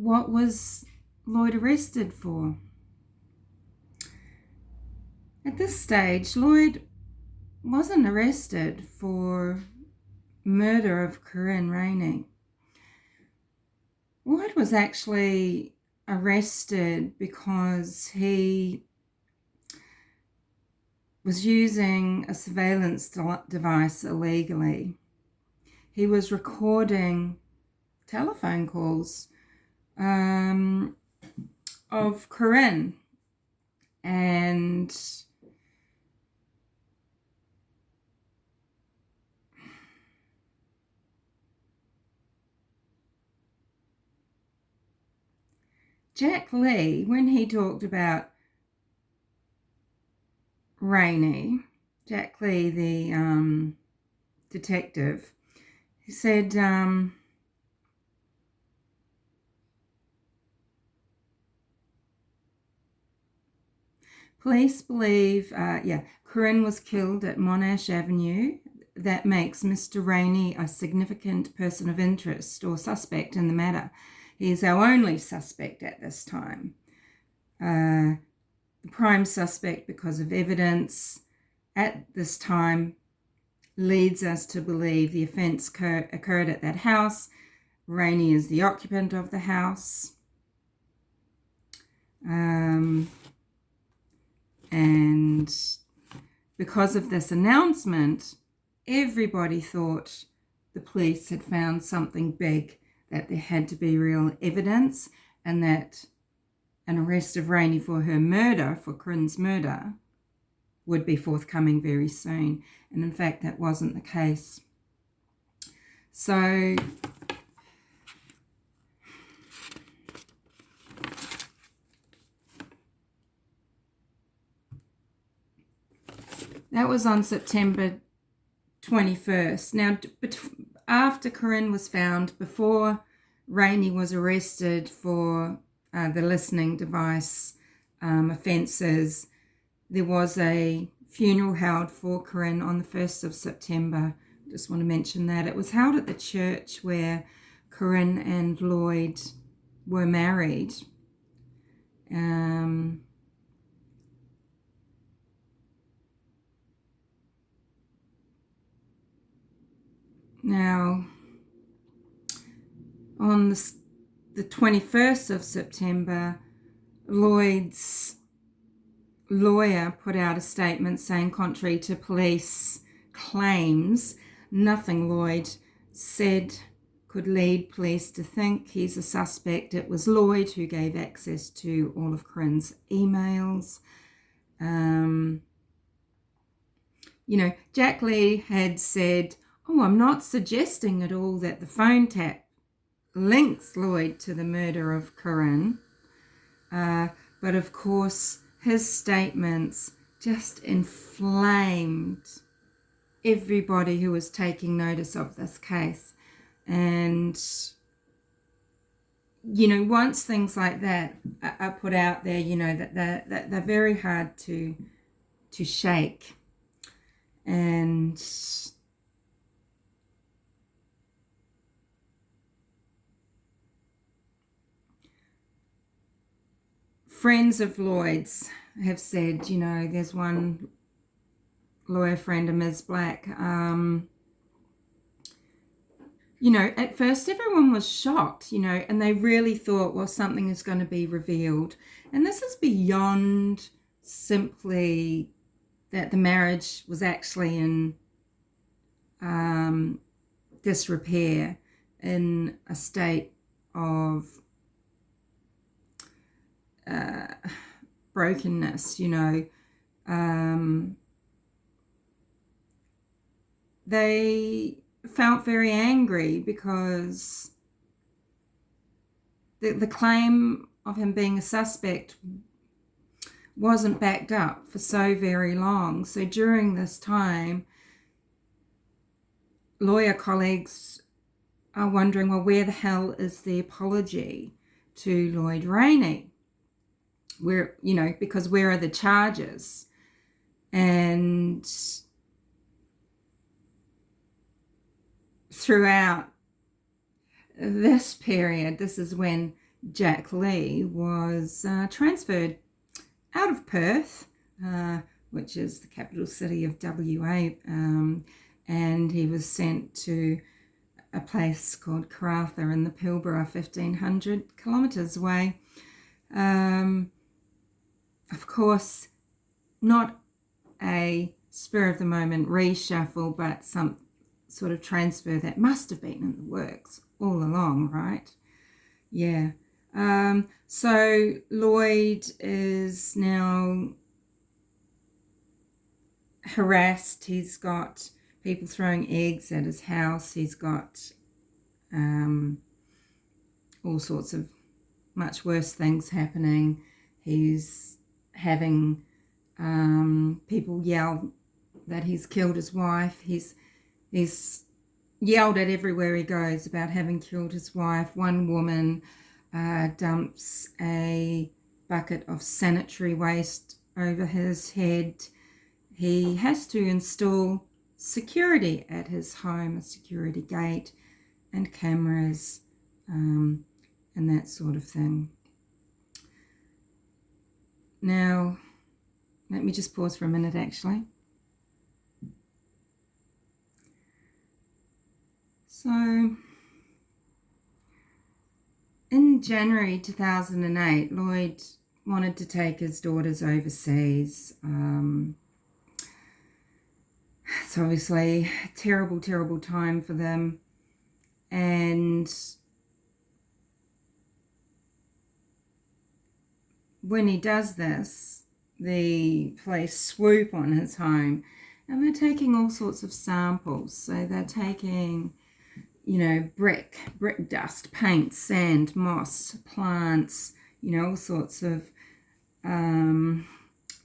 what was Lloyd arrested for? At this stage, Lloyd wasn't arrested for murder of Corryn Rayney. Lloyd was actually arrested because he was using a surveillance device illegally. He was recording telephone calls of Corryn, and Jack Lee, when he talked about Rainey, Jack Lee, the detective, he said, police believe, Corryn was killed at Monash Avenue. That makes Mr. Rainey a significant person of interest or suspect in the matter. He is our only suspect at this time. The prime suspect, because of evidence at this time, leads us to believe the offence occurred at that house. Rainey is the occupant of the house. And because of this announcement, everybody thought the police had found something big, that there had to be real evidence, and that an arrest of Rainey for her murder, for Corryn's murder, would be forthcoming very soon. And in fact, that wasn't the case. So that was on September 21st. Now, after Corryn was found, before Rainey was arrested for the listening device offences, there was a funeral held for Corryn on the 1st of September. Just want to mention that. It was held at the church where Corryn and Lloyd were married. Now, on the 21st of September, Lloyd's lawyer put out a statement saying, contrary to police claims, nothing Lloyd said could lead police to think he's a suspect. It was Lloyd who gave access to all of Corryn's emails. Jack Lee had said, I'm not suggesting at all that the phone tap links Lloyd to the murder of Corryn. But of course, his statements just inflamed everybody who was taking notice of this case. And, once things like that are put out there, that they're very hard to shake. And friends of Lloyd's have said, there's one lawyer friend of Ms. Black, at first everyone was shocked, and they really thought, well, something is going to be revealed. And this is beyond simply that the marriage was actually in disrepair, in a state of brokenness, they felt very angry because the claim of him being a suspect wasn't backed up for so very long. So during this time, lawyer colleagues are wondering, well, where the hell is the apology to Lloyd Rainey? Because where are the charges? And throughout this period, this is when, Jack Lee was transferred out of Perth, which is the capital city of WA, and he was sent to a place called Karratha in the Pilbara, 1,500 kilometres away. Of course, not a spur-of-the-moment reshuffle, but some sort of transfer that must have been in the works all along, right? Yeah. So Lloyd is now harassed. He's got people throwing eggs at his house. He's got all sorts of much worse things happening. He's having people yell that he's killed his wife. He's yelled at everywhere he goes about having killed his wife. One woman dumps a bucket of sanitary waste over his head. He has to install security at his home, a security gate and cameras and that sort of thing. Now, let me just pause for a minute actually. So, in January 2008, Lloyd wanted to take his daughters overseas. It's obviously a terrible, terrible time for them. And when he does this, the police swoop on his home and they're taking all sorts of samples. So they're taking, brick dust, paint, sand, moss, plants, all sorts of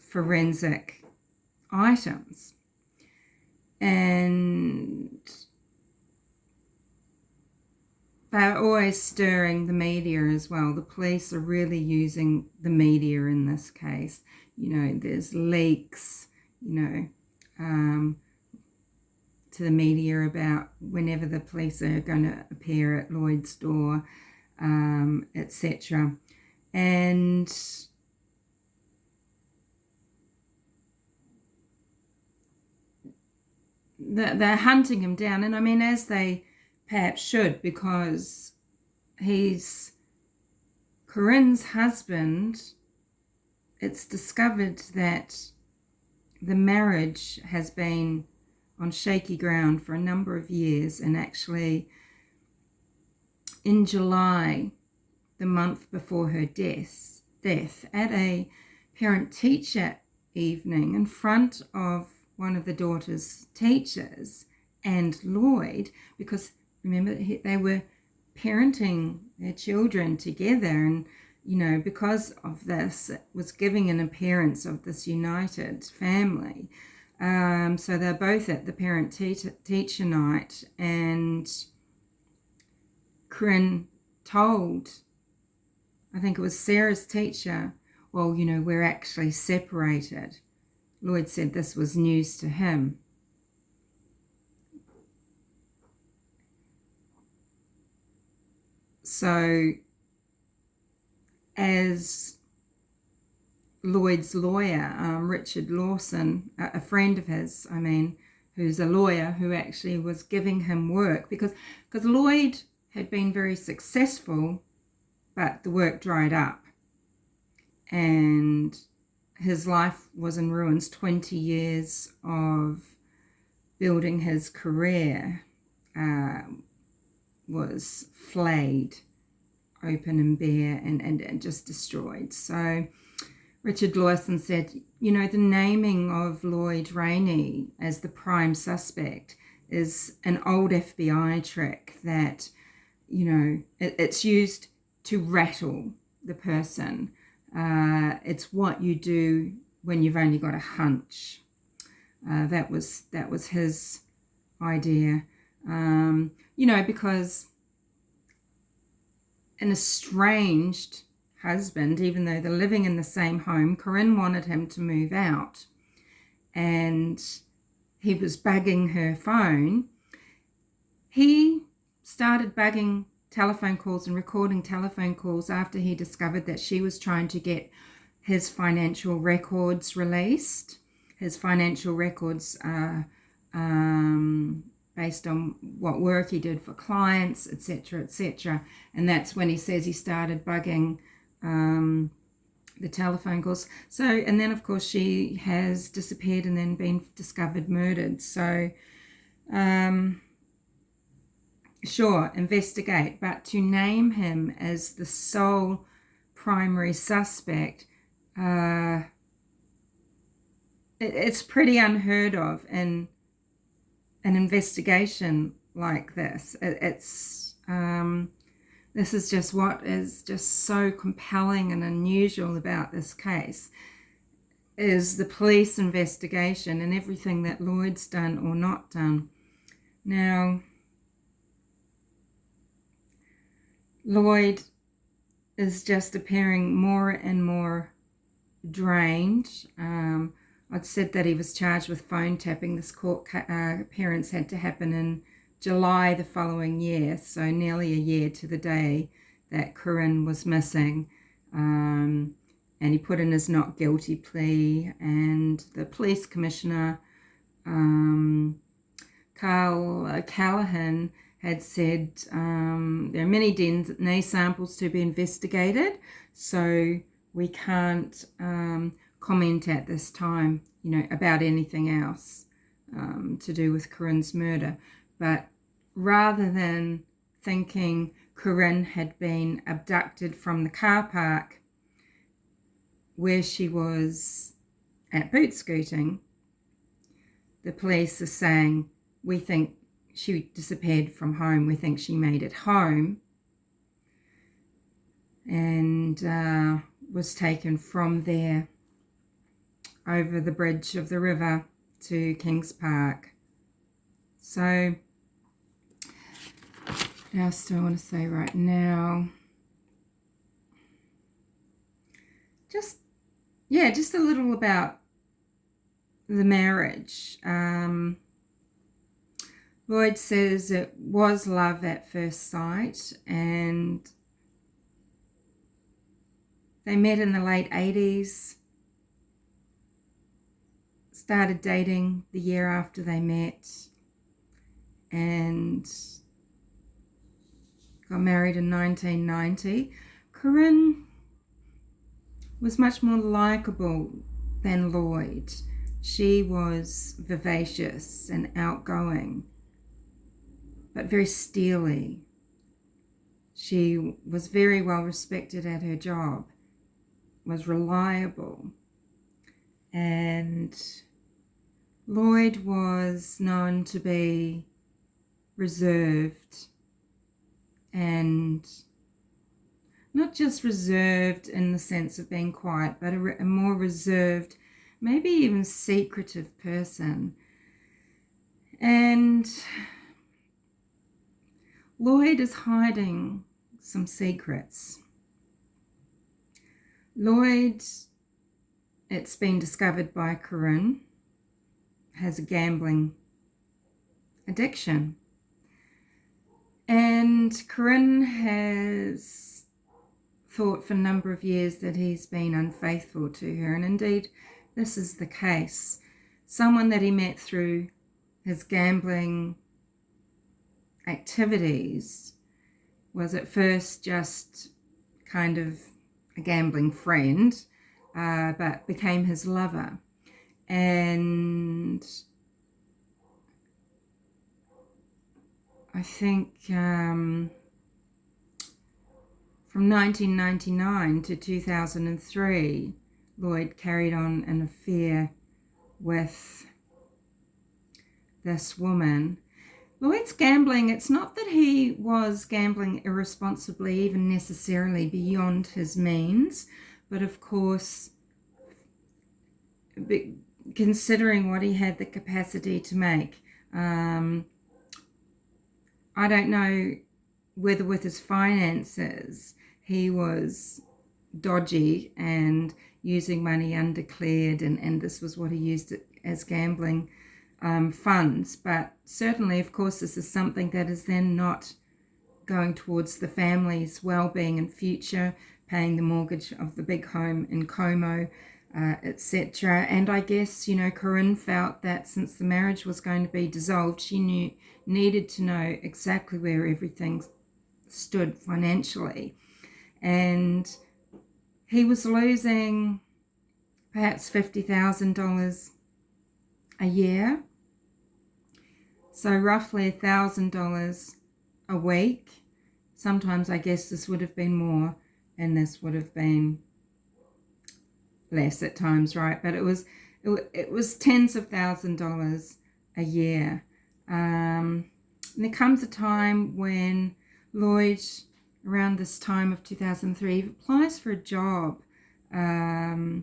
forensic items. And they're always stirring the media as well. The police are really using the media in this case. There's leaks, to the media about whenever the police are going to appear at Lloyd's door, etc. And they're hunting him down. And I mean, as they perhaps should, because he's Corryn's husband. It's discovered that the marriage has been on shaky ground for a number of years, and actually in July, the month before her death, at a parent-teacher evening in front of one of the daughter's teachers and Lloyd, because remember they were parenting their children together, and because of this, it was giving an appearance of this united family. So they're both at the parent-teacher night, and Corryn told, I think it was Sarah's teacher, well, we're actually separated. Lloyd said this was news to him. So, as Lloyd's lawyer, Richard Lawson, a friend of his, who's a lawyer who actually was giving him work, because Lloyd had been very successful, but the work dried up and his life was in ruins. 20 years of building his career was flayed open and bare and just destroyed. So Richard Lawson said, the naming of Lloyd Rayney as the prime suspect is an old FBI trick that, it's used to rattle the person. It's what you do when you've only got a hunch. That was his idea. Because an estranged husband, even though they're living in the same home, Corryn wanted him to move out, and he was bugging her phone. He started bugging telephone calls and recording telephone calls after he discovered that she was trying to get his financial records released. His financial records are based on what work he did for clients, etc., etc. And that's when he says he started bugging the telephone calls. So, and then of course she has disappeared and then been discovered murdered. So, sure, investigate, but to name him as the sole primary suspect, it's pretty unheard of in an investigation like this. This is just what is just so compelling and unusual about this case, is the police investigation and everything that Lloyd's done or not done. Now, Lloyd is just appearing more and more drained. I'd said that he was charged with phone tapping. This court appearance had to happen in July the following year, so nearly a year to the day that Corryn was missing. And he put in his not guilty plea, and the police commissioner, Car Casilii, had said there are many DNA samples to be investigated, so we can't comment at this time, about anything else to do with Corryn's murder. But rather than thinking Corryn had been abducted from the car park where she was at boot scooting, the police are saying, we think she disappeared from home. We think she made it home and was taken from there over the bridge of the river to Kings Park. So, what else do I want to say right now? Just a little about the marriage. Lloyd says it was love at first sight, and they met in the late 80s, started dating the year after they met, and got married in 1990. Corryn was much more likable than Lloyd. She was vivacious and outgoing, but very steely. She was very well respected at her job, was reliable, and Lloyd was known to be reserved, and not just reserved in the sense of being quiet, but a more reserved, maybe even secretive person. And Lloyd is hiding some secrets. Lloyd, it's been discovered by Corryn, has a gambling addiction. And Corryn has thought for a number of years that he's been unfaithful to her, and indeed this is the case. Someone that he met through his gambling activities was at first just kind of a gambling friend, but became his lover. And I think from 1999 to 2003, Lloyd carried on an affair with this woman. Lloyd's gambling, it's not that he was gambling irresponsibly, even necessarily beyond his means, but of course, considering what he had the capacity to make. I don't know whether with his finances he was dodgy and using money undeclared, and this was what he used it as gambling funds. But certainly, of course, this is something that is then not going towards the family's well-being and future, paying the mortgage of the big home in Como, etc. And I guess, Corryn felt that since the marriage was going to be dissolved, she needed to know exactly where everything stood financially. And he was losing perhaps $50,000 a year, so roughly $1,000 a week. Sometimes I guess this would have been more and this would have been less at times, right? But it was tens of $1,000s a year. And there comes a time when Lloyd, around this time of 2003, applies for a job, a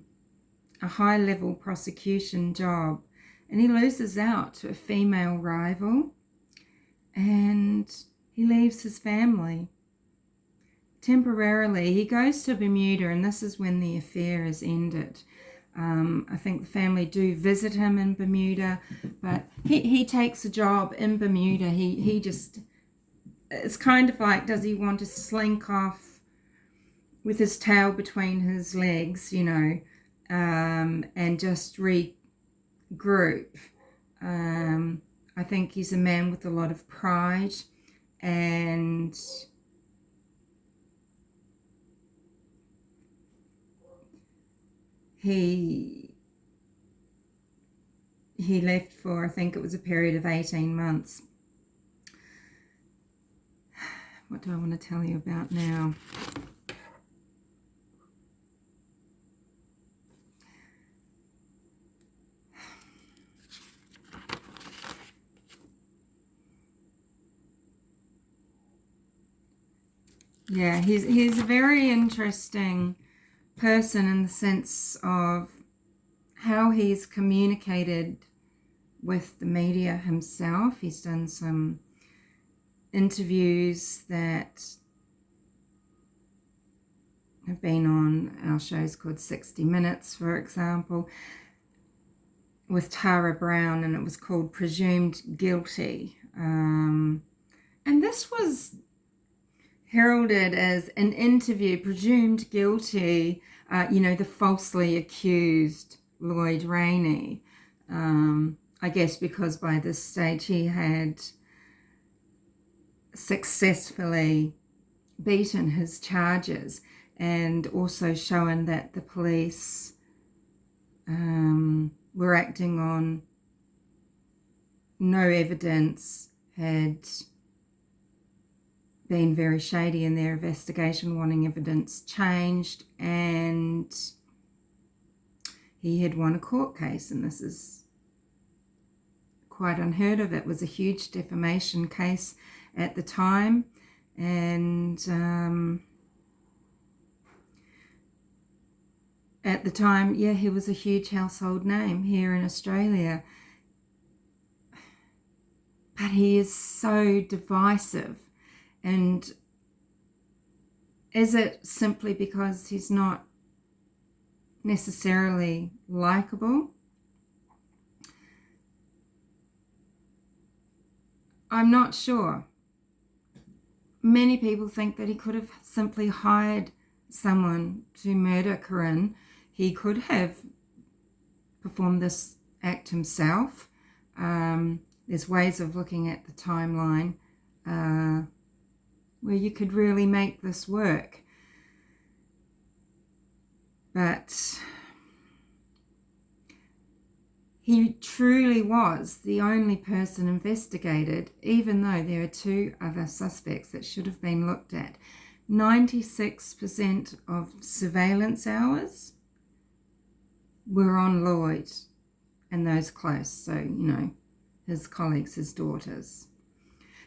high-level prosecution job, and he loses out to a female rival, and he leaves his family. Temporarily, he goes to Bermuda, and this is when the affair is ended. I think the family do visit him in Bermuda, but he takes a job in Bermuda. He just, it's kind of like, does he want to slink off with his tail between his legs, and just regroup? I think he's a man with a lot of pride, and he left for, I think it was a period of 18 months. What do I want to tell you about now? Yeah, he's a very interesting person in the sense of how he's communicated with the media himself. He's done some interviews that have been on our shows called 60 Minutes, for example, with Tara Brown, and it was called Presumed Guilty. And this was heralded as an interview, presumed guilty, the falsely accused Lloyd Rayney. I guess because by this stage he had successfully beaten his charges and also shown that the police were acting on no evidence, had been very shady in their investigation, wanting evidence changed, and he had won a court case, and this is quite unheard of. It was a huge defamation case at the time, and at the time, he was a huge household name here in Australia. But he is so divisive. And is it simply because he's not necessarily likable? I'm not sure. Many people think that he could have simply hired someone to murder Corryn. He could have performed this act himself. There's ways of looking at the timeline where you could really make this work. But he truly was the only person investigated, even though there are two other suspects that should have been looked at. 96% of surveillance hours were on Lloyd and those close, so, his colleagues, his daughters.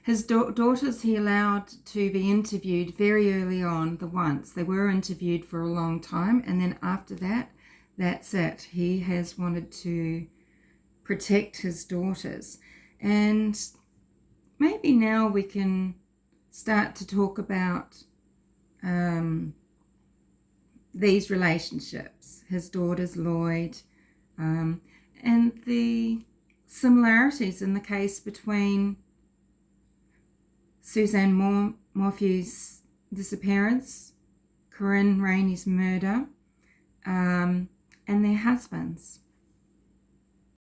His daughters he allowed to be interviewed very early on, the once. They were interviewed for a long time, and then after that, that's it. He has wanted to protect his daughters. And maybe now we can start to talk about these relationships, his daughters, Lloyd, and the similarities in the case between Suzanne Morphew's disappearance, Corryn Rayney's murder, and their husbands.